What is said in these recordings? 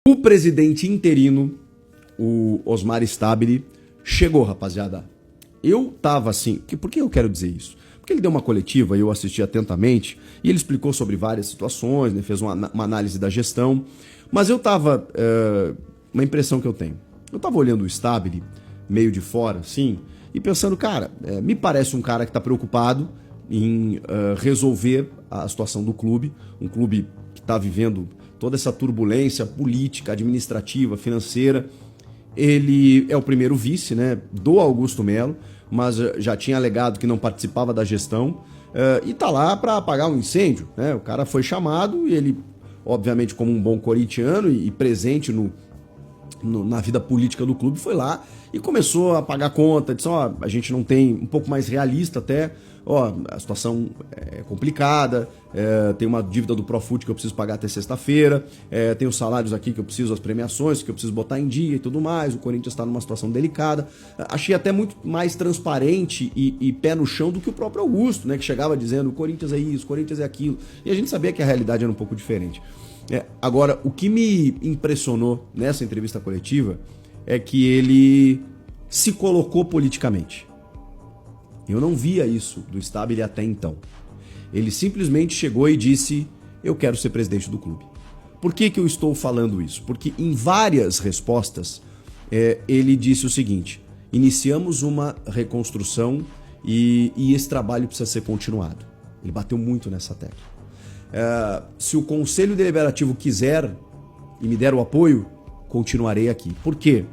O presidente interino, o Osmar Stabile, chegou, rapaziada. Eu tava assim... Por que eu quero dizer isso? Porque ele deu uma coletiva e eu assisti atentamente e ele explicou sobre várias situações, né, fez uma análise da gestão, mas eu tava... uma impressão que eu tenho. Eu tava olhando o Stabile, meio de fora, assim, e pensando, cara, me parece um cara que tá preocupado em resolver a situação do clube, um clube que tá vivendo toda essa turbulência política, administrativa, financeira. Ele é o primeiro vice, né, do Augusto Melo, mas já tinha alegado que não participava da gestão e tá lá para apagar um incêndio, né? O cara foi chamado e ele, obviamente, como um bom corintiano e presente na vida política do clube, foi lá e começou a pagar conta, disse, ó, a gente não tem, um pouco mais realista até, ó, a situação é complicada, tem uma dívida do Profut que eu preciso pagar até sexta-feira, tem os salários aqui que eu preciso, as premiações que eu preciso botar em dia e tudo mais, o Corinthians está numa situação delicada. Achei até muito mais transparente e pé no chão do que o próprio Augusto, né, que chegava dizendo, o Corinthians é isso, o Corinthians é aquilo, e a gente sabia que a realidade era um pouco diferente. Agora, o que me impressionou nessa entrevista coletiva é que ele se colocou politicamente. Eu não via isso do Stabile até então. Ele simplesmente chegou e disse, eu quero ser presidente do clube. Por que eu estou falando isso? Porque em várias respostas ele disse o seguinte, iniciamos uma reconstrução e esse trabalho precisa ser continuado. Ele bateu muito nessa tecla. Se o Conselho Deliberativo quiser e me der o apoio, continuarei aqui. Por quê?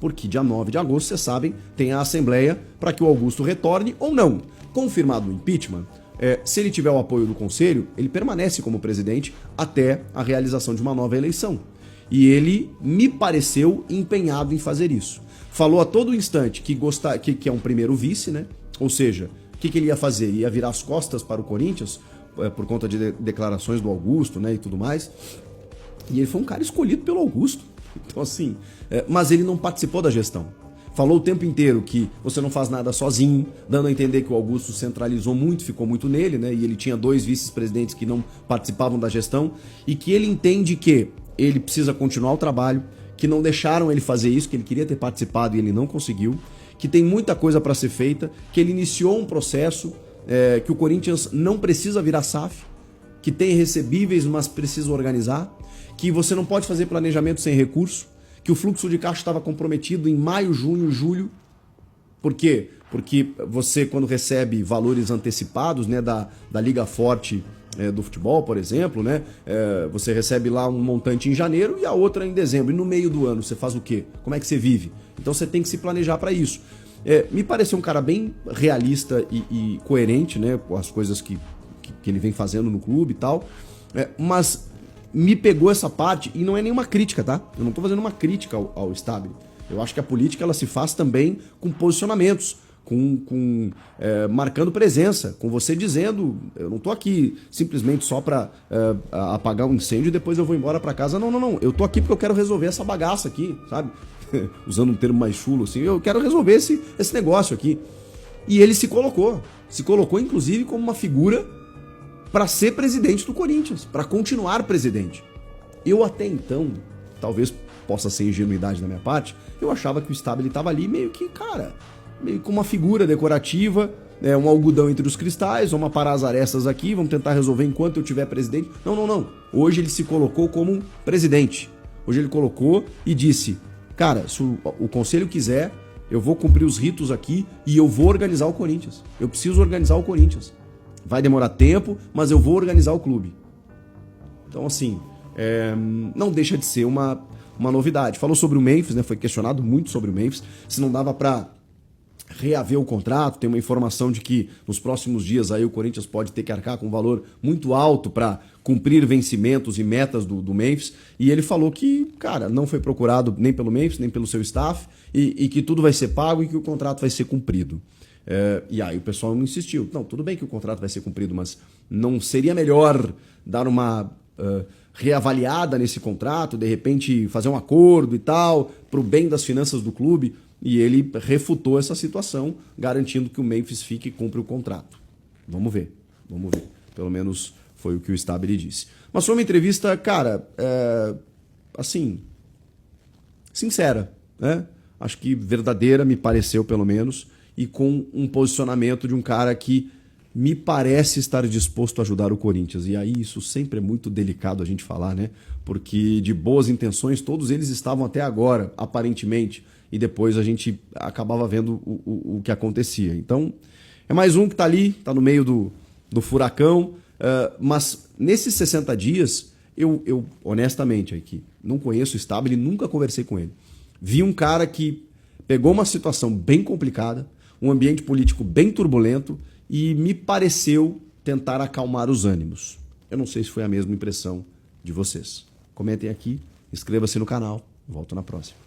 Porque dia 9 de agosto, vocês sabem, tem a Assembleia para que o Augusto retorne ou não. Confirmado o impeachment, se ele tiver o apoio do Conselho, ele permanece como presidente até a realização de uma nova eleição. E ele me pareceu empenhado em fazer isso. Falou a todo instante que é um primeiro vice, né? Ou seja, o que ele ia fazer? Ia virar as costas para o Corinthians por conta de declarações do Augusto, né, e tudo mais. E ele foi um cara escolhido pelo Augusto. Então assim, mas ele não participou da gestão. Falou o tempo inteiro que você não faz nada sozinho, dando a entender que o Augusto centralizou muito, ficou muito nele, né? E ele tinha 2 vice-presidentes que não participavam da gestão e que ele entende que ele precisa continuar o trabalho, que não deixaram ele fazer isso, que ele queria ter participado e ele não conseguiu, que tem muita coisa para ser feita, que ele iniciou um processo, que o Corinthians não precisa virar SAF, que tem recebíveis, mas precisa organizar, que você não pode fazer planejamento sem recurso, que o fluxo de caixa estava comprometido em maio, junho, julho. Por quê? Porque você, quando recebe valores antecipados, né, da Liga Forte do futebol, por exemplo, né, você recebe lá um montante em janeiro e a outra em dezembro. E no meio do ano você faz o quê? Como é que você vive? Então você tem que se planejar para isso. Me pareceu um cara bem realista e coerente, né, com as coisas que ele vem fazendo no clube e tal, mas me pegou essa parte, e não é nenhuma crítica, tá? Eu não tô fazendo uma crítica ao Stabile. Eu acho que a política ela se faz também com posicionamentos, marcando presença, com você dizendo, eu não tô aqui simplesmente só para apagar um incêndio e depois eu vou embora para casa. Não. Eu tô aqui porque eu quero resolver essa bagaça aqui, sabe? Usando um termo mais chulo assim, eu quero resolver esse negócio aqui. E ele se colocou inclusive como uma figura para ser presidente do Corinthians, para continuar presidente. Eu até então, talvez possa ser ingenuidade da minha parte, eu achava que o Stabile estava ali meio que, cara, meio como uma figura decorativa, um algodão entre os cristais, vamos aparar as arestas aqui, vamos tentar resolver enquanto eu tiver presidente. Não. Hoje ele se colocou como presidente. Hoje ele colocou e disse, cara, se o conselho quiser, eu vou cumprir os ritos aqui e eu vou organizar o Corinthians. Eu preciso organizar o Corinthians. Vai demorar tempo, mas eu vou organizar o clube. Então, assim, não deixa de ser uma novidade. Falou sobre o Memphis, né? Foi questionado muito sobre o Memphis. Se não dava para reaver o contrato, tem uma informação de que nos próximos dias aí o Corinthians pode ter que arcar com um valor muito alto para cumprir vencimentos e metas do Memphis. E ele falou que, cara, não foi procurado nem pelo Memphis, nem pelo seu staff, e que tudo vai ser pago e que o contrato vai ser cumprido. E aí o pessoal insistiu. Não, tudo bem que o contrato vai ser cumprido, mas não seria melhor dar uma reavaliada nesse contrato, de repente fazer um acordo e tal, para o bem das finanças do clube? E ele refutou essa situação, garantindo que o Memphis fique e cumpra o contrato. Vamos ver. Pelo menos foi o que o Stabile disse. Mas foi uma entrevista, cara, assim, sincera, né? Acho que verdadeira, me pareceu pelo menos, e com um posicionamento de um cara que me parece estar disposto a ajudar o Corinthians. E aí isso sempre é muito delicado a gente falar, né? Porque de boas intenções todos eles estavam até agora, aparentemente, e depois a gente acabava vendo o que acontecia. Então, é mais um que está ali, está no meio do furacão, mas nesses 60 dias, eu honestamente aqui, não conheço o Stabile, nunca conversei com ele. Vi um cara que pegou uma situação bem complicada, um ambiente político bem turbulento e me pareceu tentar acalmar os ânimos. Eu não sei se foi a mesma impressão de vocês. Comentem aqui, inscreva-se no canal. Volto na próxima.